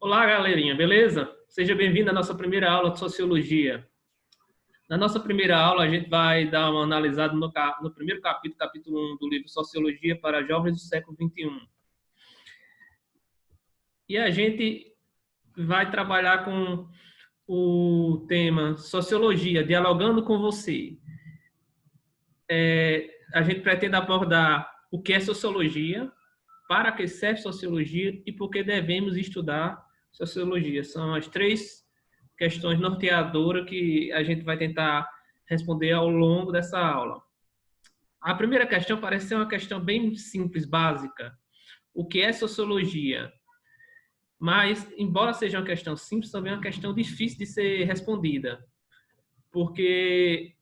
Olá, galerinha, beleza? Seja bem-vindo à nossa primeira aula de Sociologia. Na nossa primeira aula, a gente vai dar uma analisada no primeiro capítulo, capítulo 1 do livro Sociologia para Jovens do Século XXI. E a gente vai trabalhar com o tema Sociologia, dialogando com você. A gente pretende abordar o que é Sociologia, para que serve Sociologia e por que devemos estudar Sociologia. São as três questões norteadoras que a gente vai tentar responder ao longo dessa aula. A primeira questão parece ser uma questão bem simples, básica. O que é Sociologia? Mas, embora seja uma questão simples, também é uma questão difícil de ser respondida, porque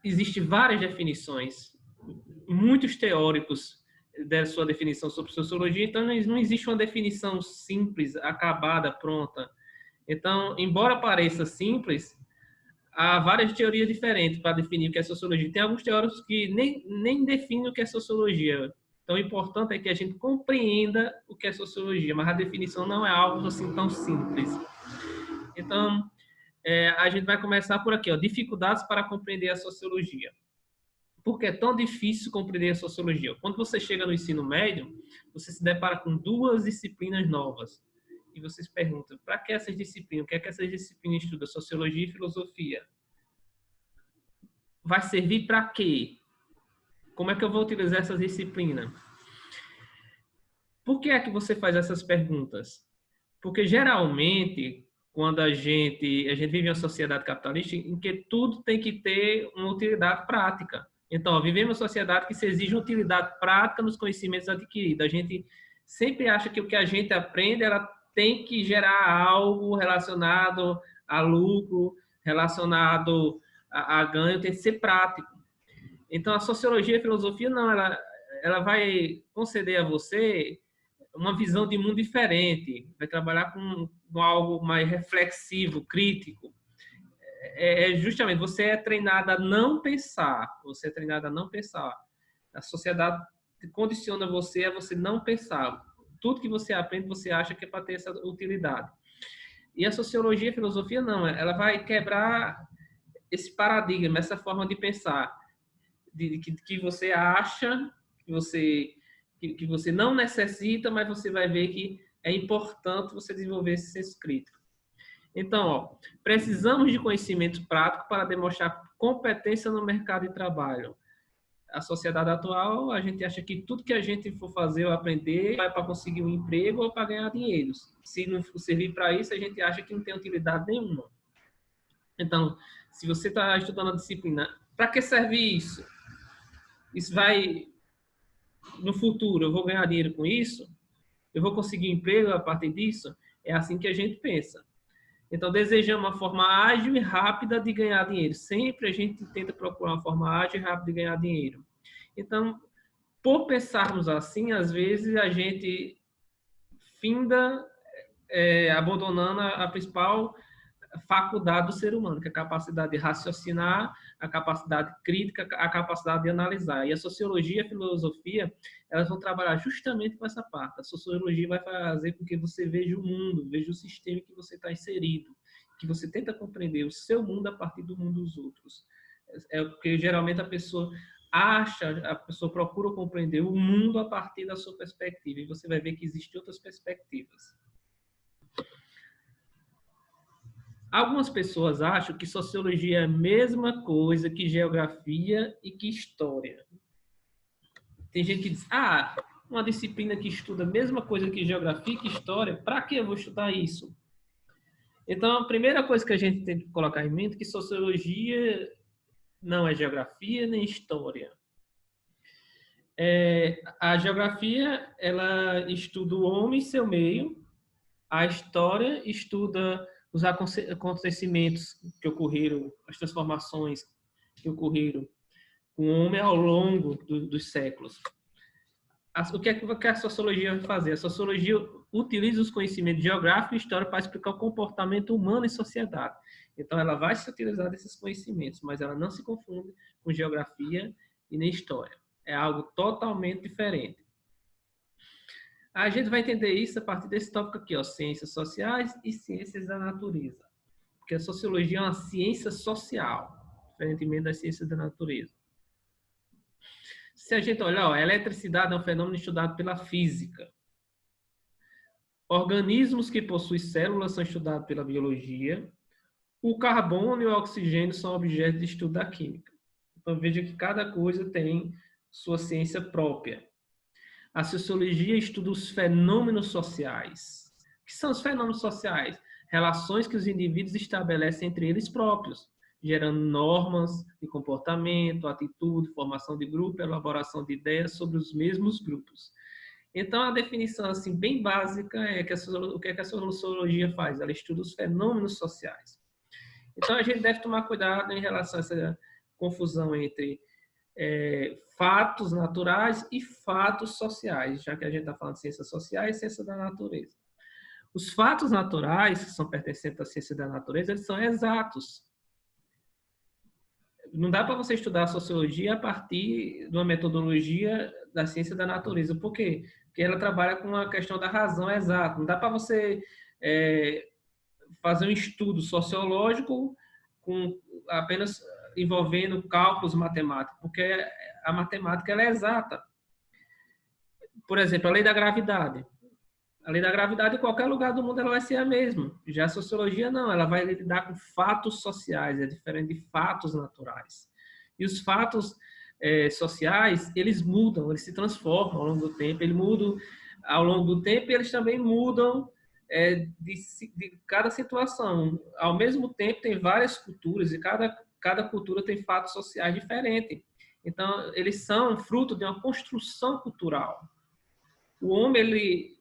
existem várias definições, muitos teóricos deram sua definição sobre sociologia, então não existe uma definição simples, acabada, pronta. Então, embora pareça simples, há várias teorias diferentes para definir o que é sociologia. Tem alguns teóricos que nem definem o que é sociologia. Então, o importante é que a gente compreenda o que é sociologia, mas a definição não é algo assim tão simples. Então, a gente vai começar por aqui, ó, dificuldades para compreender a sociologia. Por que é tão difícil compreender a sociologia? Quando você chega no ensino médio, você se depara com duas disciplinas novas. E você se pergunta, para que essas disciplinas? O que é que essas disciplinas estudam? Sociologia e filosofia. Vai servir para quê? Como é que eu vou utilizar essas disciplinas? Por que é que você faz essas perguntas? Porque, geralmente, quando a gente vive em uma sociedade capitalista em que tudo tem que ter uma utilidade prática. Então, vivemos uma sociedade que se exige utilidade prática nos conhecimentos adquiridos. A gente sempre acha que o que a gente aprende ela tem que gerar algo relacionado a lucro, relacionado a ganho, tem que ser prático. Então, a sociologia e a filosofia, não, ela vai conceder a você uma visão de mundo diferente, vai trabalhar com algo mais reflexivo, crítico. Justamente, você é treinado a não pensar, você é treinado a não pensar. A sociedade condiciona você a você não pensar. Tudo que você aprende, você acha que é para ter essa utilidade. E a sociologia e a filosofia, não, ela vai quebrar esse paradigma, essa forma de pensar, que você acha que você não necessita, mas você vai ver que é importante você desenvolver esse senso crítico. Então, ó, precisamos de conhecimento prático para demonstrar competência no mercado de trabalho. A sociedade atual, a gente acha que tudo que a gente for fazer ou aprender vai para conseguir um emprego ou para ganhar dinheiro. Se não servir para isso, a gente acha que não tem utilidade nenhuma. Então, se você está estudando a disciplina, para que serve isso? Isso vai, no futuro, eu vou ganhar dinheiro com isso? Eu vou conseguir emprego a partir disso? É assim que a gente pensa. Então, desejamos uma forma ágil e rápida de ganhar dinheiro. Sempre a gente tenta procurar uma forma ágil e rápida de ganhar dinheiro. Então, por pensarmos assim, às vezes a gente finda abandonando a principal faculdade do ser humano, que é a capacidade de raciocinar, a capacidade crítica, a capacidade de analisar. E a sociologia e a filosofia, elas vão trabalhar justamente com essa parte. A sociologia vai fazer com que você veja o mundo, veja o sistema que você está inserido, que você tenta compreender o seu mundo a partir do mundo dos outros. É porque geralmente a pessoa procura compreender o mundo a partir da sua perspectiva, e você vai ver que existem outras perspectivas. Algumas pessoas acham que sociologia é a mesma coisa que geografia e que história. Tem gente que diz, uma disciplina que estuda a mesma coisa que geografia e que história, para que eu vou estudar isso? Então, a primeira coisa que a gente tem que colocar em mente é que sociologia não é geografia nem história. A geografia, ela estuda o homem e seu meio. A história estuda os acontecimentos que ocorreram, as transformações que ocorreram com o homem ao longo dos séculos. O que é que a sociologia vai fazer? A sociologia utiliza os conhecimentos geográficos e históricos para explicar o comportamento humano em sociedade. Então, ela vai se utilizar desses conhecimentos, mas ela não se confunde com geografia e nem história. É algo totalmente diferente. A gente vai entender isso a partir desse tópico aqui, ó, ciências sociais e ciências da natureza. Porque a sociologia é uma ciência social, diferentemente das ciências da natureza. Se a gente olhar, ó, a eletricidade é um fenômeno estudado pela física. Organismos que possuem células são estudados pela biologia. O carbono e o oxigênio são objetos de estudo da química. Então, veja que cada coisa tem sua ciência própria. A sociologia estuda os fenômenos sociais. O que são os fenômenos sociais? Relações que os indivíduos estabelecem entre eles próprios, gerando normas de comportamento, atitude, formação de grupo, elaboração de ideias sobre os mesmos grupos. Então, a definição assim bem básica é que o que a sociologia faz? Ela estuda os fenômenos sociais. Então, a gente deve tomar cuidado em relação a essa confusão entre fatos naturais e fatos sociais, já que a gente está falando de ciências sociais e ciência da natureza. Os fatos naturais, que são pertencentes à ciência da natureza, eles são exatos. Não dá para você estudar a sociologia a partir de uma metodologia da ciência da natureza. Por quê? Porque ela trabalha com a questão da razão exata. Não dá para você fazer um estudo sociológico com apenas envolvendo cálculos matemáticos, porque a matemática ela é exata. Por exemplo, a lei da gravidade. A lei da gravidade, em qualquer lugar do mundo, ela vai ser a mesma. Já a sociologia, não. Ela vai lidar com fatos sociais, é diferente de fatos naturais. E os fatos sociais, eles mudam, eles se transformam ao longo do tempo. Eles mudam ao longo do tempo e eles também mudam de cada situação. Ao mesmo tempo, tem várias culturas e cada cultura tem fatos sociais diferentes. Então, eles são fruto de uma construção cultural. O homem,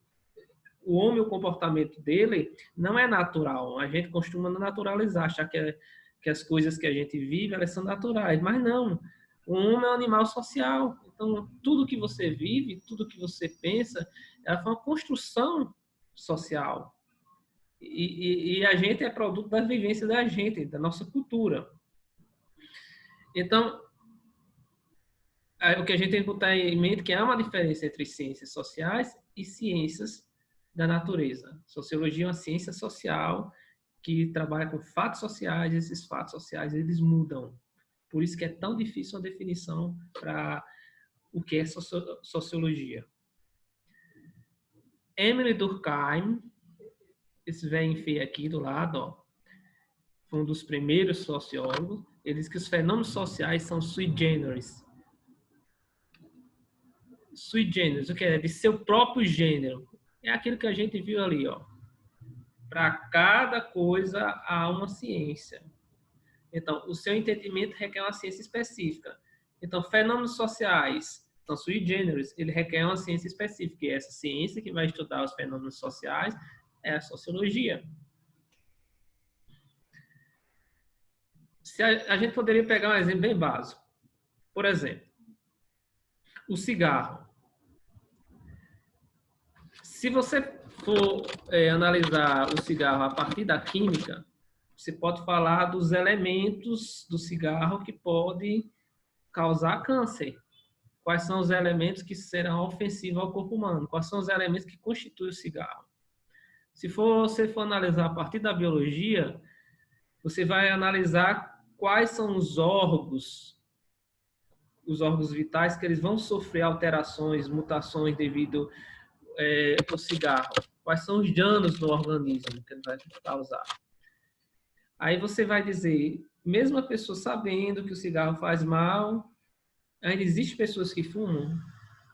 o comportamento dele não é natural. A gente costuma naturalizar, achar que as coisas que a gente vive, elas são naturais. Mas não. O homem é um animal social. Então, tudo que você vive, tudo que você pensa, ela foi uma construção social. E a gente é produto da vivência da gente, da nossa cultura. Então, o que a gente tem que botar em mente é que há uma diferença entre ciências sociais e ciências da natureza. Sociologia é uma ciência social que trabalha com fatos sociais, e esses fatos sociais eles mudam. Por isso que é tão difícil uma definição para o que é sociologia. Emile Durkheim, esse velho feio aqui do lado, ó, foi um dos primeiros sociólogos. Ele diz que os fenômenos sociais são sui generis. Sui generis, o que é? De seu próprio gênero. É aquilo que a gente viu ali, ó. Para cada coisa há uma ciência. Então, o seu entendimento requer uma ciência específica. Então, fenômenos sociais são sui generis, ele requer uma ciência específica. E essa ciência que vai estudar os fenômenos sociais é a sociologia. A gente poderia pegar um exemplo bem básico. Por exemplo, o cigarro. Se você for analisar o cigarro a partir da química, você pode falar dos elementos do cigarro que podem causar câncer. Quais são os elementos que serão ofensivos ao corpo humano? Quais são os elementos que constituem o cigarro? Se você for analisar a partir da biologia, você vai analisar quais são os órgãos vitais que eles vão sofrer alterações, mutações devido ao cigarro. Quais são os danos no organismo que ele vai causar? Aí você vai dizer, mesmo a pessoa sabendo que o cigarro faz mal, ainda existem pessoas que fumam.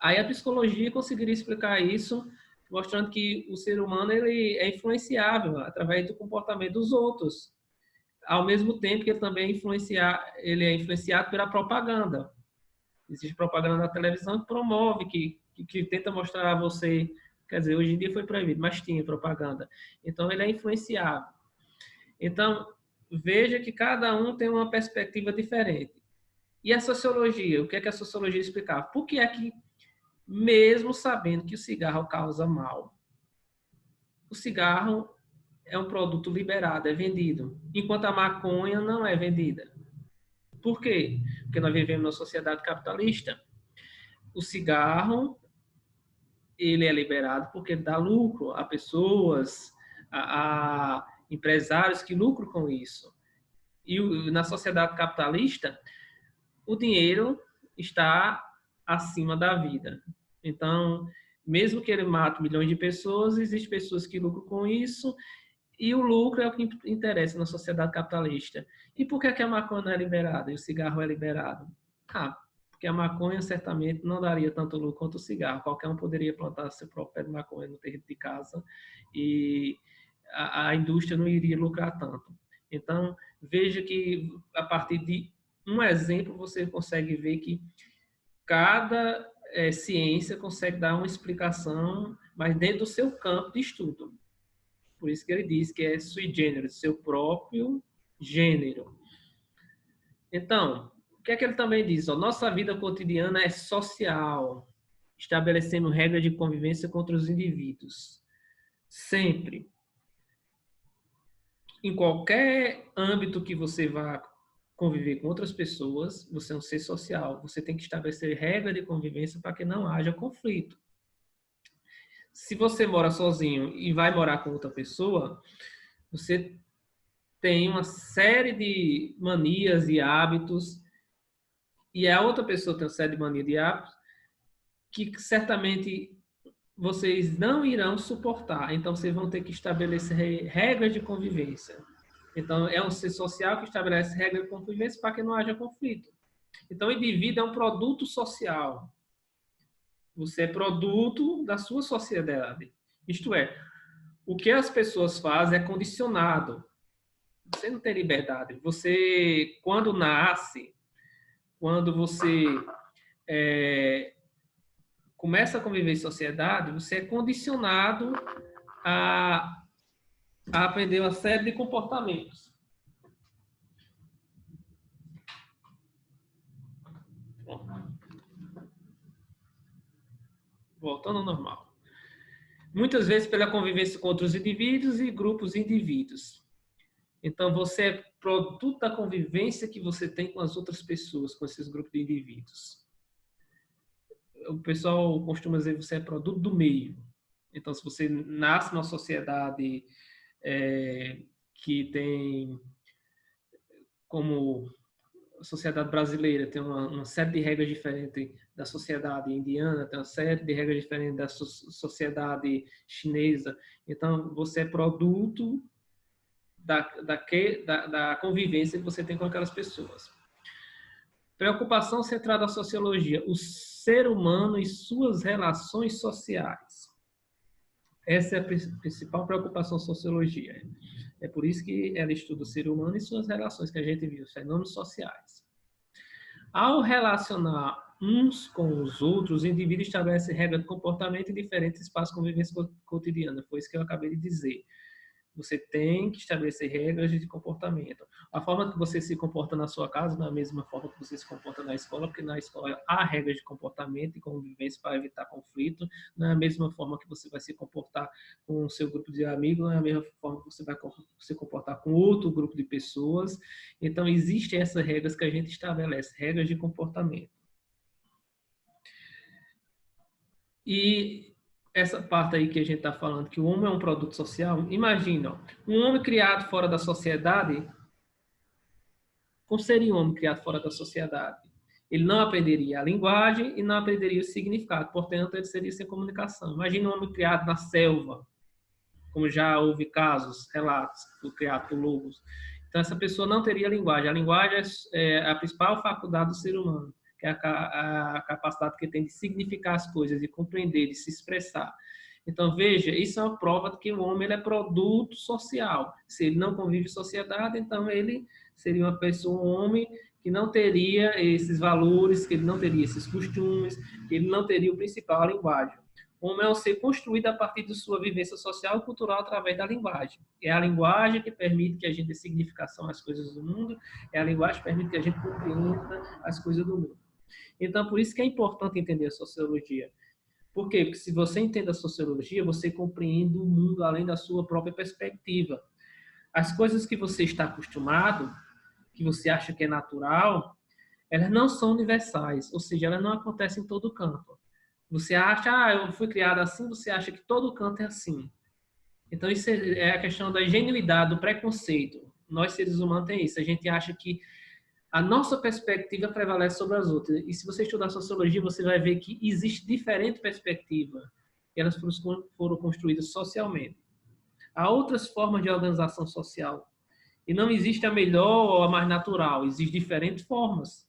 Aí a psicologia conseguiria explicar isso, mostrando que o ser humano ele é influenciável através do comportamento dos outros, ao mesmo tempo que ele também é influenciado pela propaganda. Existe propaganda na televisão que promove, que tenta mostrar a você, quer dizer, hoje em dia foi proibido, mas tinha propaganda. Então ele é influenciável. Então, veja que cada um tem uma perspectiva diferente. E a sociologia? O que é que a sociologia explicava? Por que é que, mesmo sabendo que o cigarro causa mal, o cigarro é um produto liberado, é vendido, enquanto a maconha não é vendida? Por quê? Porque nós vivemos numa sociedade capitalista. O cigarro, ele é liberado porque dá lucro a pessoas, a empresários que lucram com isso. E na sociedade capitalista, o dinheiro está acima da vida. Então, mesmo que ele mate milhões de pessoas, existem pessoas que lucram com isso, e o lucro é o que interessa na sociedade capitalista. E por que a maconha não é liberada e o cigarro é liberado? Porque a maconha certamente não daria tanto lucro quanto o cigarro. Qualquer um poderia plantar seu próprio pé de maconha no terreno de casa e a indústria não iria lucrar tanto. Então, veja que a partir de um exemplo você consegue ver que cada ciência consegue dar uma explicação, mas dentro do seu campo de estudo. Por isso que ele diz que é sui generis, seu próprio gênero. Então, o que é que ele também diz? Nossa vida cotidiana é social. Estabelecemos regras de convivência contra os indivíduos. Sempre. Em qualquer âmbito que você vá conviver com outras pessoas, você é um ser social. Você tem que estabelecer regras de convivência para que não haja conflito. Se você mora sozinho e vai morar com outra pessoa, você tem uma série de manias e hábitos, e a outra pessoa tem uma série de manias e hábitos que certamente vocês não irão suportar. Então, vocês vão ter que estabelecer regras de convivência. Então, é um ser social que estabelece regras de convivência para que não haja conflito. Então, o indivíduo é um produto social. Você é produto da sua sociedade. Isto é, o que as pessoas fazem é condicionado. Você não tem liberdade. Você, quando nasce, quando você começa a conviver em sociedade, você é condicionado a aprender uma série de comportamentos. Voltando ao normal. Muitas vezes pela convivência com outros indivíduos e grupos de indivíduos. Então, você é produto da convivência que você tem com as outras pessoas, com esses grupos de indivíduos. O pessoal costuma dizer que você é produto do meio. Então, se você nasce numa sociedade que tem, como a sociedade brasileira, tem uma série de regras diferentes da sociedade indiana, tem uma série de regras diferentes da sociedade chinesa. Então, você é produto da convivência que você tem com aquelas pessoas. Preocupação centrada na sociologia, o ser humano e suas relações sociais. Essa é a principal preocupação da sociologia. É por isso que ela estuda o ser humano e suas relações, que a gente viu, os fenômenos sociais. Ao relacionar uns com os outros, o indivíduo estabelece regras de comportamento em diferentes espaços de convivência cotidiana. Foi isso que eu acabei de dizer. Você tem que estabelecer regras de comportamento. A forma que você se comporta na sua casa não é a mesma forma que você se comporta na escola, porque na escola há regras de comportamento e convivência para evitar conflito. Não é a mesma forma que você vai se comportar com o seu grupo de amigos, não é a mesma forma que você vai se comportar com outro grupo de pessoas. Então, existem essas regras que a gente estabelece, regras de comportamento. E essa parte aí que a gente está falando, que o homem é um produto social, imagina, um homem criado fora da sociedade, como seria um homem criado fora da sociedade? Ele não aprenderia a linguagem e não aprenderia o significado, portanto, ele seria sem comunicação. Imagina um homem criado na selva, como já houve casos, relatos, criado por lobos. Então, essa pessoa não teria linguagem. A linguagem é a principal faculdade do ser humano, que é a capacidade que tem de significar as coisas, de compreender, de se expressar. Então, veja, isso é uma prova de que o homem ele é produto social. Se ele não convive em sociedade, então ele seria uma pessoa, um homem que não teria esses valores, que ele não teria esses costumes, que ele não teria o principal, a linguagem. O homem é um ser construído a partir de sua vivência social e cultural através da linguagem. É a linguagem que permite que a gente dê significação às coisas do mundo, é a linguagem que permite que a gente compreenda as coisas do mundo. Então, por isso que é importante entender a sociologia. Por quê? Porque se você entende a sociologia, você compreende o mundo além da sua própria perspectiva. As coisas que você está acostumado, que você acha que é natural, elas não são universais, ou seja, elas não acontecem em todo canto. Você acha, eu fui criado assim, você acha que todo canto é assim. Então, isso é a questão da ingenuidade, do preconceito. Nós, seres humanos, tem isso. A gente acha que a nossa perspectiva prevalece sobre as outras. E se você estudar sociologia, você vai ver que existe diferente perspectiva. E elas foram construídas socialmente. Há outras formas de organização social. E não existe a melhor ou a mais natural. Existem diferentes formas.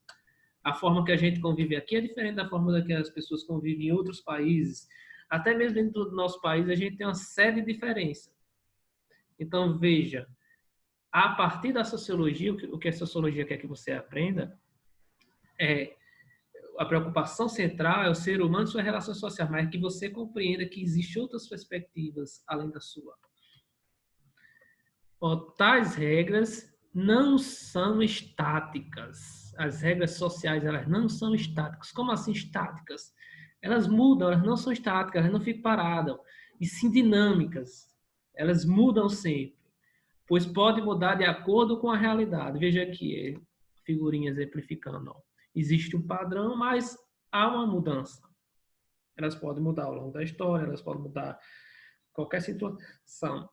A forma que a gente convive aqui é diferente da forma que as pessoas convivem em outros países. Até mesmo dentro do nosso país, a gente tem uma série de diferenças. Então, veja, a partir da sociologia, o que a sociologia quer que você aprenda é a preocupação central é o ser humano e suas relações sociais, mas que você compreenda que existem outras perspectivas além da sua. Tais regras não são estáticas. As regras sociais, elas não são estáticas. Como assim estáticas? Elas mudam, elas não são estáticas, elas não ficam paradas. E sim dinâmicas. Elas mudam sempre. Pois pode mudar de acordo com a realidade. Veja aqui, figurinha exemplificando. Existe um padrão, mas há uma mudança. Elas podem mudar ao longo da história, elas podem mudar qualquer situação.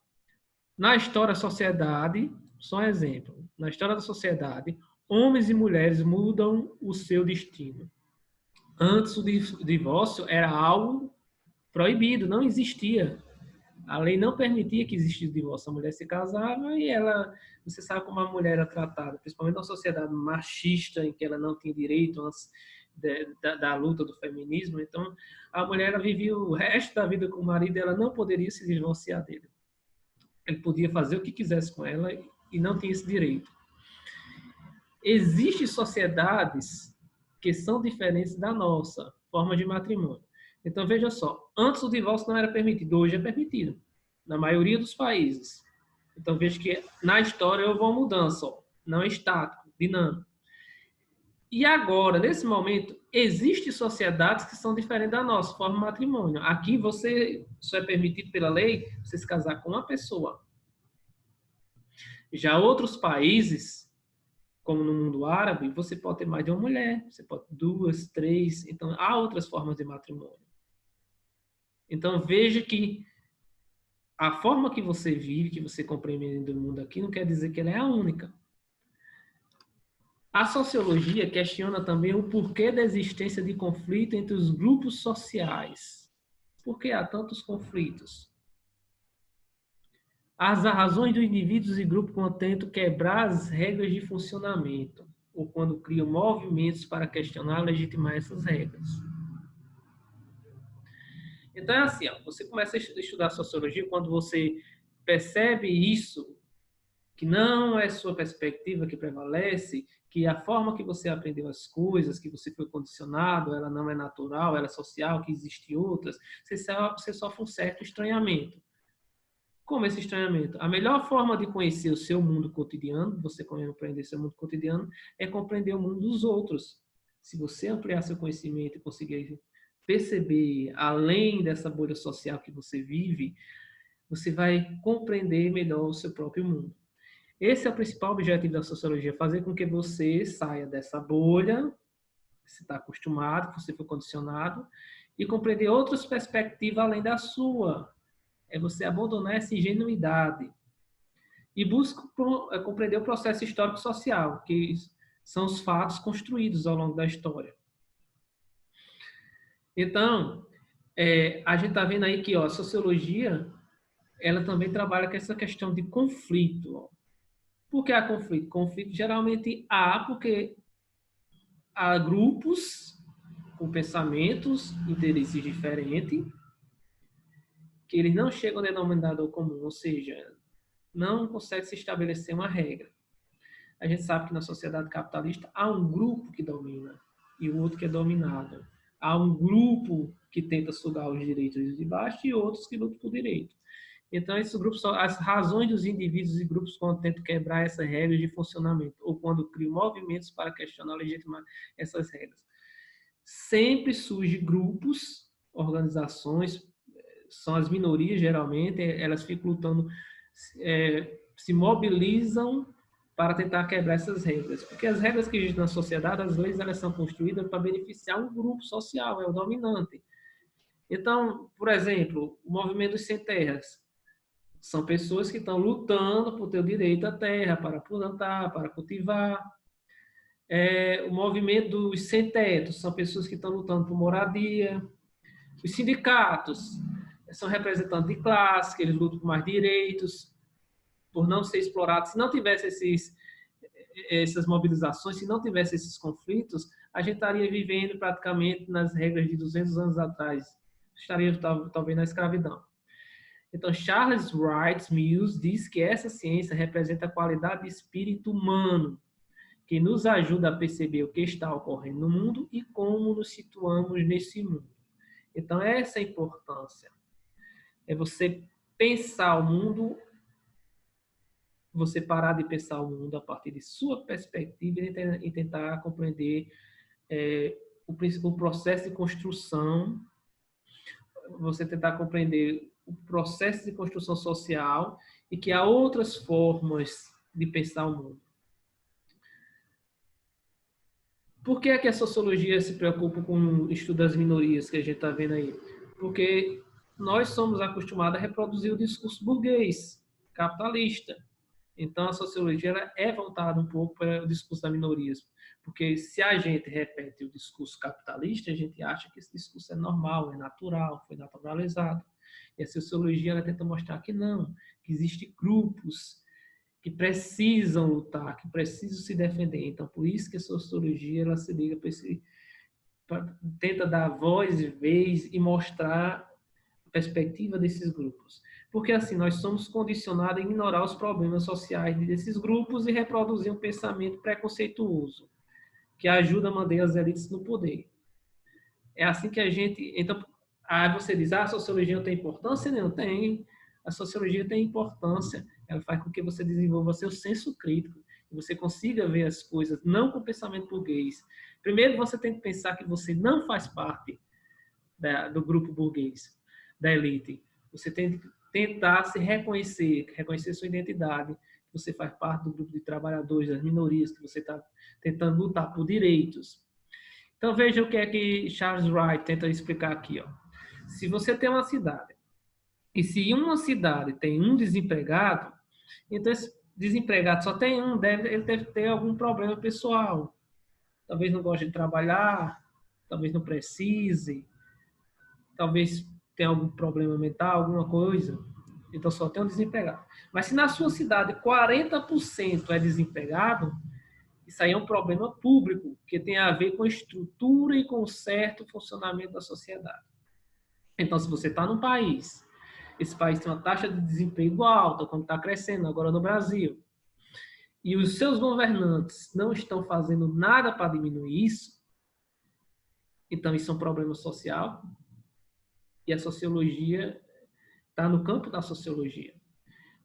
Na história da sociedade, só um exemplo, na história da sociedade, homens e mulheres mudam o seu destino. Antes o divórcio era algo proibido, não existia. A lei não permitia que existisse divórcio. A mulher se casava e ela, você sabe como a mulher era tratada, principalmente numa sociedade machista em que ela não tinha direito antes da luta do feminismo. Então, a mulher ela vivia o resto da vida com o marido e ela não poderia se divorciar dele. Ele podia fazer o que quisesse com ela e não tinha esse direito. Existem sociedades que são diferentes da nossa forma de matrimônio. Então, veja só, antes o divórcio não era permitido, hoje é permitido, na maioria dos países. Então, veja que na história houve uma mudança, não é estático, dinâmico. E agora, nesse momento, existem sociedades que são diferentes da nossa forma de matrimônio. Aqui, você só é permitido pela lei você se casar com uma pessoa. Já outros países, como no mundo árabe, você pode ter mais de uma mulher, você pode ter 2, 3. Então, há outras formas de matrimônio. Então, veja que a forma que você vive, que você compreende o mundo aqui, não quer dizer que ela é a única. A sociologia questiona também o porquê da existência de conflito entre os grupos sociais. Por que há tantos conflitos? As razões dos indivíduos e grupos quando tentam quebrar as regras de funcionamento, ou quando criam movimentos para questionar e legitimar essas regras. Então é assim, ó, você começa a estudar sociologia quando você percebe isso, que não é sua perspectiva que prevalece, que a forma que você aprendeu as coisas, que você foi condicionado, ela não é natural, ela é social, que existem outras, você sofre um certo estranhamento. Como esse estranhamento? A melhor forma de conhecer o seu mundo cotidiano, você compreender seu mundo cotidiano, é compreender o mundo dos outros. Se você ampliar seu conhecimento e conseguir perceber além dessa bolha social que você vive, você vai compreender melhor o seu próprio mundo. Esse é o principal objetivo da sociologia, fazer com que você saia dessa bolha, que você está acostumado, que você foi condicionado, e compreender outras perspectivas além da sua. É você abandonar essa ingenuidade e busca compreender o processo histórico-social, que são os fatos construídos ao longo da história. Então, a gente está vendo aí que a sociologia ela também trabalha com essa questão de conflito. Por que há conflito? Conflito geralmente há porque há grupos com pensamentos, interesses diferentes, que eles não chegam ao denominador comum, ou seja, não consegue se estabelecer uma regra. A gente sabe que na sociedade capitalista há um grupo que domina e o outro que é dominado. Há um grupo que tenta sugar os direitos de baixo e outros que lutam por direito. Então, esses grupos são as razões dos indivíduos e grupos quando tentam quebrar essas regras de funcionamento ou quando criam movimentos para questionar e legitimar essas regras. Sempre surgem grupos, organizações, são as minorias geralmente, elas ficam lutando, se mobilizam para tentar quebrar essas regras. Porque as regras que existem na sociedade, as leis, elas são construídas para beneficiar um grupo social, é o dominante. Então, por exemplo, o movimento dos sem terras são pessoas que estão lutando por ter o direito à terra, para plantar, para cultivar. O movimento dos sem teto são pessoas que estão lutando por moradia. Os sindicatos são representantes de classe, que eles lutam por mais direitos, por não ser explorados. Se não tivesse essas mobilizações, se não tivesse esses conflitos, a gente estaria vivendo praticamente nas regras de 200 anos atrás. Estaria talvez na escravidão. Então, Charles Wright Mills diz que essa ciência representa a qualidade de espírito humano, que nos ajuda a perceber o que está ocorrendo no mundo e como nos situamos nesse mundo. Então, essa é a importância. É você pensar o mundo, você parar de pensar o mundo a partir de sua perspectiva e tentar compreender o processo de construção, você tentar compreender o processo de construção social e que há outras formas de pensar o mundo. Por que é que a sociologia se preocupa com o estudo das minorias que a gente está vendo aí? Porque nós somos acostumados a reproduzir o discurso burguês, capitalista. Então, a sociologia ela é voltada um pouco para o discurso das minorias. Porque se a gente repete o discurso capitalista, a gente acha que esse discurso é normal, é natural, foi naturalizado. E a sociologia ela tenta mostrar que não, que existem grupos que precisam lutar, que precisam se defender. Então, por isso que a sociologia ela se liga tenta dar voz e vez e mostrar a perspectiva desses grupos. Porque assim, nós somos condicionados a ignorar os problemas sociais desses grupos e reproduzir um pensamento preconceituoso, que ajuda a manter as elites no poder. É assim que a gente... Então, aí você diz, a sociologia não tem importância? Não tem. A sociologia tem importância. Ela faz com que você desenvolva seu senso crítico e você consiga ver as coisas não com pensamento burguês. Primeiro, você tem que pensar que você não faz parte do grupo burguês, da elite. Você tem que tentar se reconhecer sua identidade. Você faz parte do grupo de trabalhadores, das minorias, que você está tentando lutar por direitos. Então, veja o que é que Charles Wright tenta explicar aqui. Ó. Se você tem uma cidade, e se uma cidade tem um desempregado, então esse desempregado só tem um, ele deve ter algum problema pessoal. Talvez não goste de trabalhar, talvez não precise, talvez tenha algum problema mental, alguma coisa. Então só tem um desempregado. Mas se na sua cidade 40% é desempregado, isso aí é um problema público, que tem a ver com a estrutura e com o certo funcionamento da sociedade. Então, se você está num país, esse país tem uma taxa de desemprego alta, como está crescendo agora no Brasil, e os seus governantes não estão fazendo nada para diminuir isso, então isso é um problema social, e a sociologia está no campo da sociologia.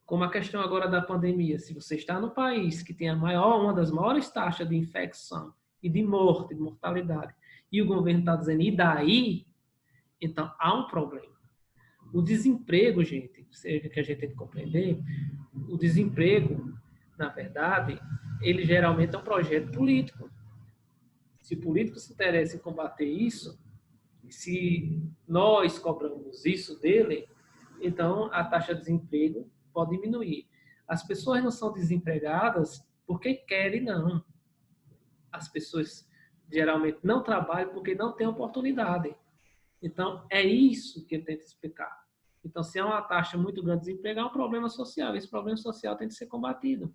Como a questão agora da pandemia, se você está no país que tem uma das maiores taxas de infecção e de morte, de mortalidade, e o governo está dizendo, e daí? Então, há um problema. O desemprego, gente, que a gente tem que compreender, o desemprego, na verdade, ele geralmente é um projeto político. Se o político se interessa em combater isso, se nós cobramos isso dele, então a taxa de desemprego pode diminuir. As pessoas não são desempregadas porque querem, não. As pessoas geralmente não trabalham porque não têm oportunidade. Então, é isso que eu tento explicar. Então, se há uma taxa muito grande de desemprego, é um problema social. Esse problema social tem que ser combatido.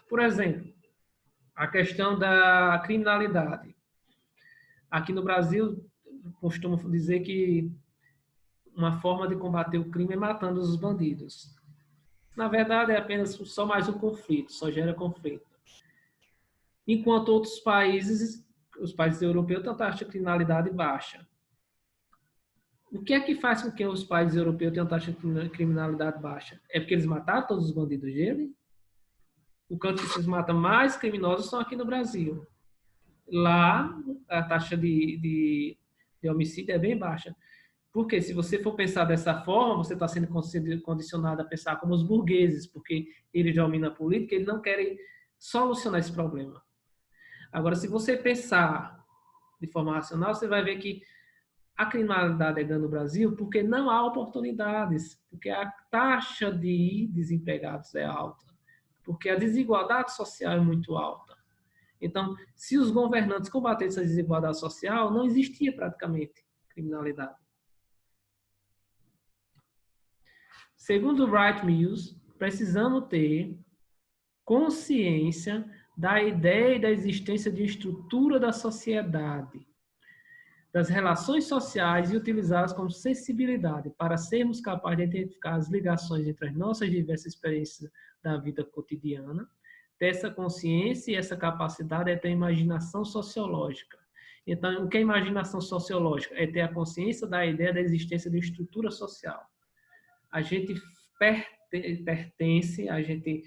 Por exemplo, a questão da criminalidade. Aqui no Brasil, costumo dizer que uma forma de combater o crime é matando os bandidos. Na verdade, é apenas só mais um conflito, só gera conflito. Enquanto outros países, os países europeus, têm a taxa de criminalidade baixa. O que é que faz com que os países europeus tenham taxa de criminalidade baixa? É porque eles mataram todos os bandidos dele? O canto que se mata mais criminosos são aqui no Brasil. Lá, a taxa de homicídio é bem baixa. Porque se você for pensar dessa forma, você está sendo condicionado a pensar como os burgueses, porque eles dominam a política, eles não querem solucionar esse problema. Agora, se você pensar de forma racional, você vai ver que A criminalidade é grande no Brasil porque não há oportunidades, porque a taxa de desempregados é alta, porque a desigualdade social é muito alta. Então, se os governantes combatessem essa desigualdade social, não existia praticamente criminalidade. Segundo Wright Mills, precisamos ter consciência da ideia e da existência de estrutura da sociedade, das relações sociais e utilizá-las como sensibilidade para sermos capazes de identificar as ligações entre as nossas diversas experiências da vida cotidiana. Ter essa consciência e essa capacidade é ter imaginação sociológica. Então, o que é imaginação sociológica? É ter a consciência da ideia da existência de estrutura social. A gente pertence, a gente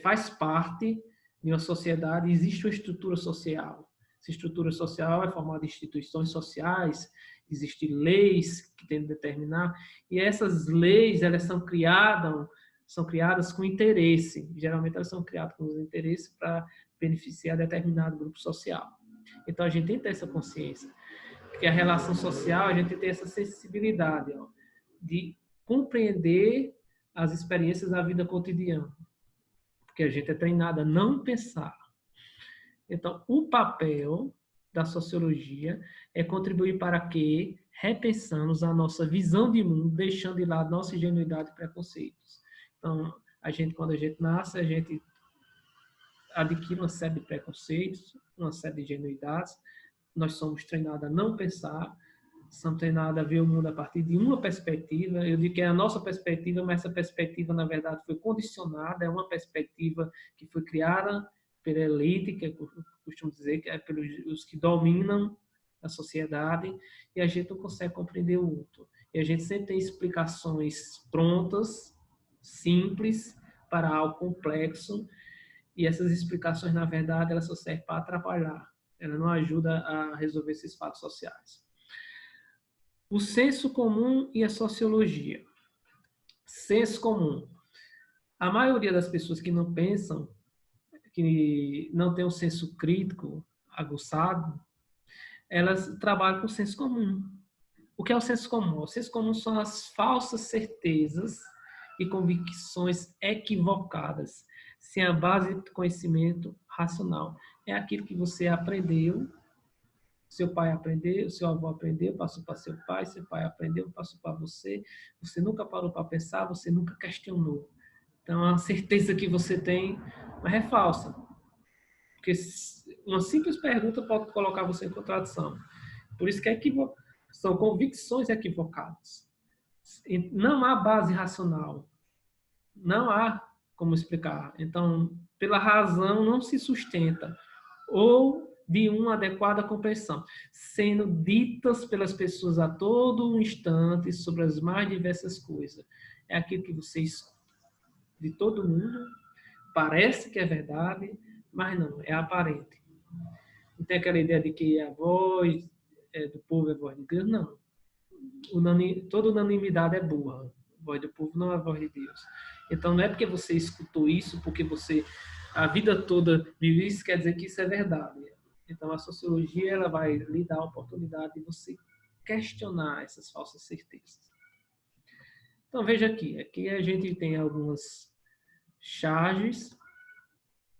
faz parte de uma sociedade, existe uma estrutura social. Essa estrutura social é formada de instituições sociais, existem leis que tem que determinar, e essas leis elas são criadas com interesse. Geralmente elas são criadas com interesse para beneficiar determinado grupo social. Então a gente tem que ter essa consciência, porque a relação social, a gente tem essa sensibilidade de compreender as experiências da vida cotidiana, porque a gente é treinado a não pensar. Então, o papel da sociologia é contribuir para que repensamos a nossa visão de mundo, deixando de lado nossa ingenuidade e preconceitos. Então, quando a gente nasce, a gente adquire uma série de preconceitos, uma série de ingenuidades. Nós somos treinados a não pensar, somos treinados a ver o mundo a partir de uma perspectiva. Eu digo que é a nossa perspectiva, mas essa perspectiva, na verdade, foi condicionada, é uma perspectiva que foi criada pela elite, que eu costumo dizer que é pelos que dominam a sociedade, e a gente não consegue compreender o outro. E a gente sempre tem explicações prontas, simples, para algo complexo, e essas explicações, na verdade, elas só servem para atrapalhar. Ela não ajuda a resolver esses fatos sociais. O senso comum e a sociologia. Senso comum. A maioria das pessoas que não pensam, que não tem um senso crítico aguçado, elas trabalham com o senso comum. O que é o senso comum? O senso comum são as falsas certezas e convicções equivocadas, sem a base de conhecimento racional. É aquilo que você aprendeu, seu pai aprendeu, seu avô aprendeu, passou para seu pai aprendeu, passou para você. Você nunca parou para pensar, você nunca questionou. Então, a certeza que você tem, mas é falsa. Porque uma simples pergunta pode colocar você em contradição. Por isso que são convicções equivocadas. Não há base racional. Não há como explicar. Então, pela razão, não se sustenta. Ou de uma adequada compreensão, sendo ditas pelas pessoas a todo instante sobre as mais diversas coisas. É aquilo que você escuta de todo mundo, parece que é verdade, mas não, é aparente. Não tem aquela ideia de que a voz do povo é a voz de Deus, não. Toda unanimidade é burra. A voz do povo não é a voz de Deus. Então, não é porque você escutou isso, porque você a vida toda vive isso, quer dizer que isso é verdade. Então, a sociologia ela vai lhe dar a oportunidade de você questionar essas falsas certezas. Então, veja aqui. Aqui a gente tem algumas charges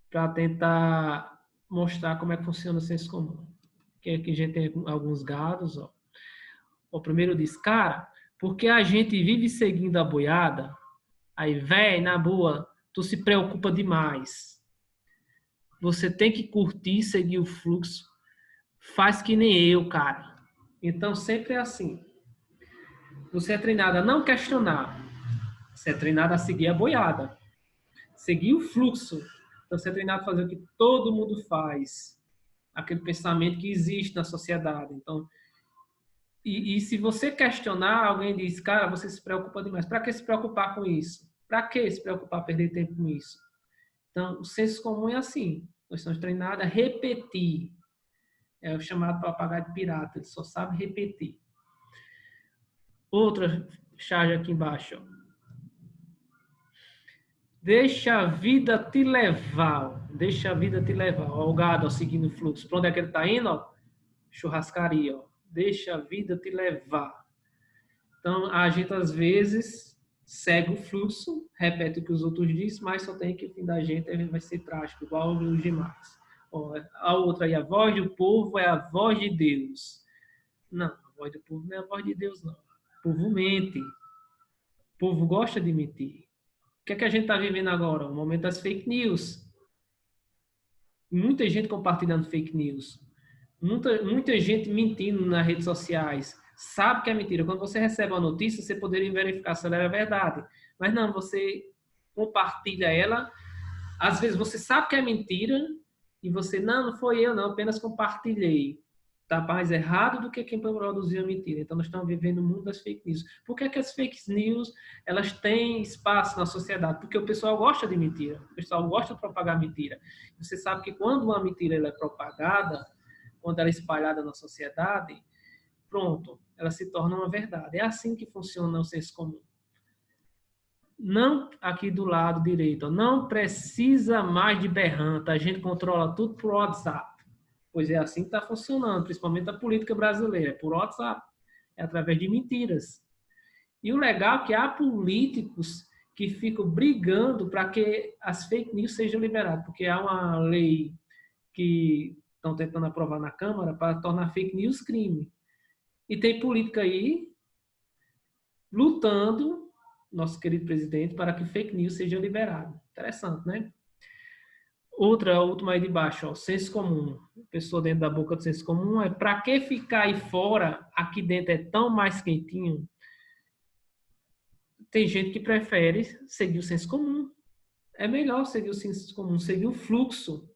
para tentar mostrar como é que funciona o senso comum. Aqui a gente tem alguns gados. Ó. O primeiro diz, cara, porque a gente vive seguindo a boiada, aí, véi, na boa, tu se preocupa demais. Você tem que curtir, seguir o fluxo. Faz que nem eu, cara. Então, sempre é assim. Você é treinado a não questionar. Você é treinado a seguir a boiada. Seguir o fluxo. Então, você é treinado a fazer o que todo mundo faz. Aquele pensamento que existe na sociedade. Então, e se você questionar, alguém diz, cara, você se preocupa demais. Para que se preocupar com isso? Para que se preocupar, perder tempo com isso? Então, o senso comum é assim. Nós somos treinados a repetir. É o chamado papagaio de pirata. Ele só sabe repetir. Outra charge aqui embaixo. Ó. Deixa a vida te levar. Ó. Deixa a vida te levar. Ó, o gado ó, seguindo o fluxo. Para onde é que ele está indo? Ó? Churrascaria. Ó. deixa a vida te levar. Então, a gente, às vezes, segue o fluxo, repete o que os outros dizem, mas só tem que o fim da gente vai ser trágico, igual os demais. A outra aí, a voz do povo é a voz de Deus. Não, a voz do povo não é a voz de Deus, não. O povo mente. O povo gosta de mentir. O que é que a gente está vivendo agora? O momento das fake news. Muita gente compartilhando fake news. Muita gente mentindo nas redes sociais. Sabe que é mentira. Quando você recebe uma notícia, você poderia verificar se ela era verdade. Mas não, você compartilha ela. Às vezes você sabe que é mentira e você, não foi eu, não, apenas compartilhei. Está mais errado do que quem produziu a mentira. Então, nós estamos vivendo o mundo das fake news. Por que as fake news elas têm espaço na sociedade? Porque o pessoal gosta de mentira. O pessoal gosta de propagar mentira. Você sabe que quando uma mentira ela é propagada, quando ela é espalhada na sociedade, pronto, ela se torna uma verdade. É assim que funciona o senso comum. Não aqui do lado direito, não precisa mais de berranta, a gente controla tudo por WhatsApp. Pois é assim que está funcionando, principalmente a política brasileira, é por WhatsApp, é através de mentiras. E o legal é que há políticos que ficam brigando para que as fake news sejam liberadas, porque há uma lei que estão tentando aprovar na Câmara para tornar fake news crime. E tem política aí lutando, nosso querido presidente, para que fake news seja liberado. Interessante, né? Outra, a última aí de baixo, ó, senso comum. Pessoa dentro da boca do senso comum é para que ficar aí fora, aqui dentro é tão mais quentinho. Tem gente que prefere seguir o senso comum. É melhor seguir o senso comum, seguir o fluxo.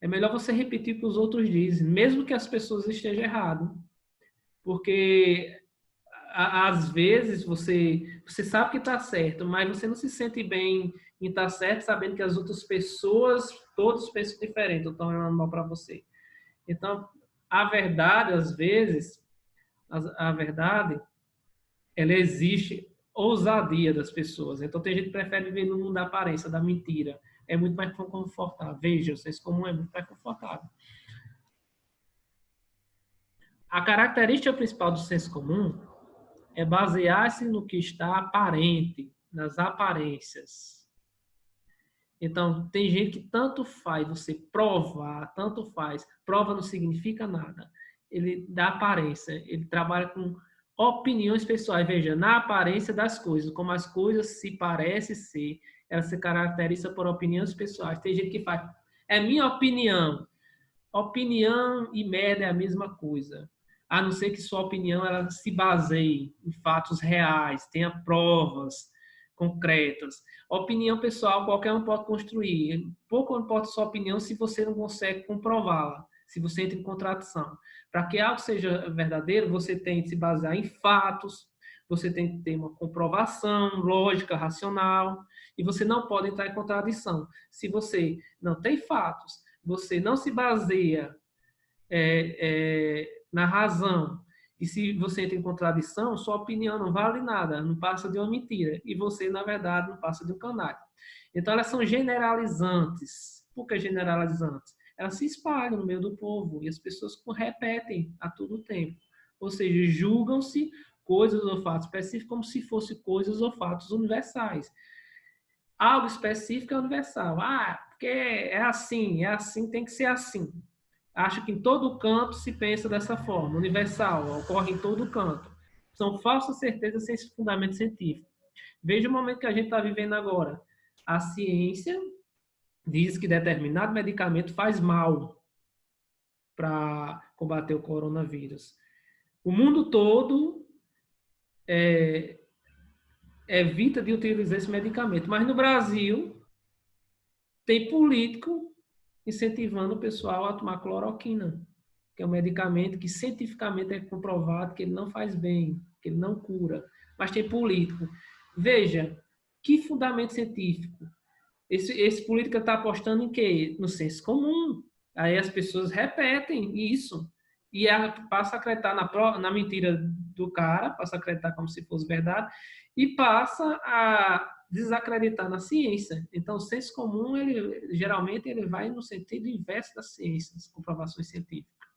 É melhor você repetir o que os outros dizem, mesmo que as pessoas estejam erradas. Porque às vezes você sabe que está certo, mas você não se sente bem em estar certo sabendo que as outras pessoas, todos pensam diferente, ou estão falando mal para você. Então, a verdade, às vezes, a verdade, ela existe ousadia das pessoas. Então, tem gente que prefere viver no mundo da aparência, da mentira. É muito mais confortável. Veja, o senso comum é muito mais confortável. A característica principal do senso comum é basear-se no que está aparente, nas aparências. Então, tem gente que tanto faz você provar, tanto faz. Prova não significa nada. Ele dá aparência, ele trabalha com opiniões pessoais. Veja, na aparência das coisas, como as coisas se parecem ser, ela se caracteriza por opiniões pessoais. Tem gente que faz, é minha opinião. Opinião e merda é a mesma coisa. A não ser que sua opinião ela se baseie em fatos reais, tenha provas concretas. Opinião pessoal, qualquer um pode construir. Pouco importa a sua opinião se você não consegue comprová-la, se você entra em contradição. Para que algo seja verdadeiro, você tem que se basear em fatos, você tem que ter uma comprovação lógica, racional, e você não pode entrar em contradição. Se você não tem fatos, você não se baseia na razão, e se você entra em contradição, sua opinião não vale nada, não passa de uma mentira. E você, na verdade, não passa de um canalha. Então, elas são generalizantes. Por que generalizantes? Elas se espalham no meio do povo e as pessoas repetem a todo tempo. Ou seja, julgam-se coisas ou fatos específicos como se fossem coisas ou fatos universais. Algo específico é universal. Ah, porque é assim, tem que ser assim. Acho que em todo canto se pensa dessa forma, universal, ocorre em todo canto. São falsas certezas sem fundamento científico. Veja o momento que a gente está vivendo agora. A ciência diz que determinado medicamento faz mal para combater o coronavírus. O mundo todo evita de utilizar esse medicamento, mas no Brasil tem político incentivando o pessoal a tomar cloroquina, que é um medicamento que cientificamente é comprovado que ele não faz bem, que ele não cura. Mas tem político. Veja, que fundamento científico. Esse político está apostando em quê? No senso comum. Aí as pessoas repetem isso. E passa a acreditar na mentira do cara, passa a acreditar como se fosse verdade, e passa a desacreditar na ciência. Então, o senso comum, geralmente, ele vai no sentido inverso da ciência, das comprovações científicas.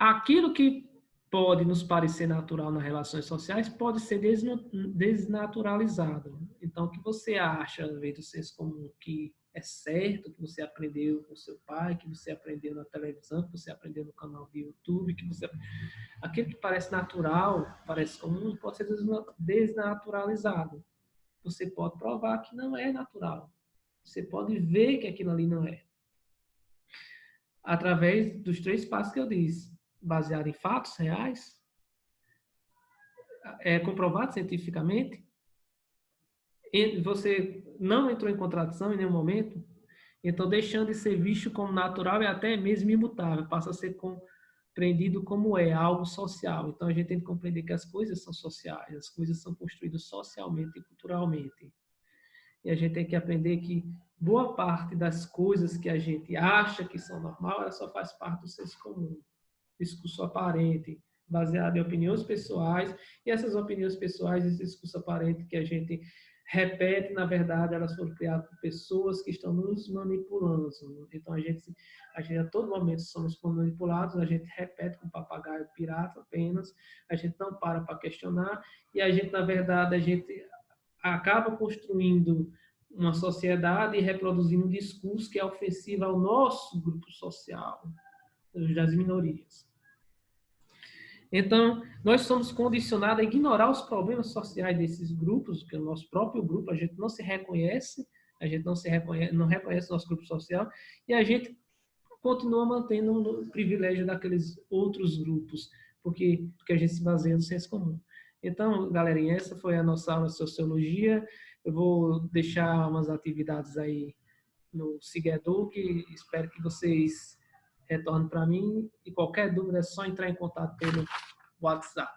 aquilo que pode nos parecer natural nas relações sociais pode ser desnaturalizado. Então, o que você acha, às vezes, do senso comum, que é certo, que você aprendeu com seu pai, que você aprendeu na televisão, que você aprendeu no canal do YouTube, que você... aquilo que parece natural, parece comum, pode ser desnaturalizado. Você pode provar que não é natural. Você pode ver que aquilo ali não é. Através dos 3 passos que eu disse, baseado em fatos reais, é comprovado cientificamente, você não entrou em contradição em nenhum momento, então deixando de ser visto como natural e até mesmo imutável, passa a ser compreendido como algo social. Então a gente tem que compreender que as coisas são sociais, as coisas são construídas socialmente e culturalmente. E a gente tem que aprender que boa parte das coisas que a gente acha que são normais, ela só faz parte do senso comum. Discurso aparente, baseado em opiniões pessoais, e essas opiniões pessoais, esse discurso aparente que a gente repete, na verdade, elas foram criadas por pessoas que estão nos manipulando. Então, a gente a todo momento somos manipulados, a gente repete com papagaio pirata apenas, a gente não para questionar, e a gente, na verdade, a gente acaba construindo uma sociedade e reproduzindo um discurso que é ofensivo ao nosso grupo social, das minorias. Então, nós somos condicionados a ignorar os problemas sociais desses grupos, que é o nosso próprio grupo, a gente não se reconhece, a gente não reconhece o nosso grupo social, e a gente continua mantendo o privilégio daqueles outros grupos, porque a gente se baseia no senso comum. Então, galerinha, essa foi a nossa aula de Sociologia. Eu vou deixar umas atividades aí no Sigeduc, espero que vocês retornem para mim, e qualquer dúvida é só entrar em contato pelo WhatsApp.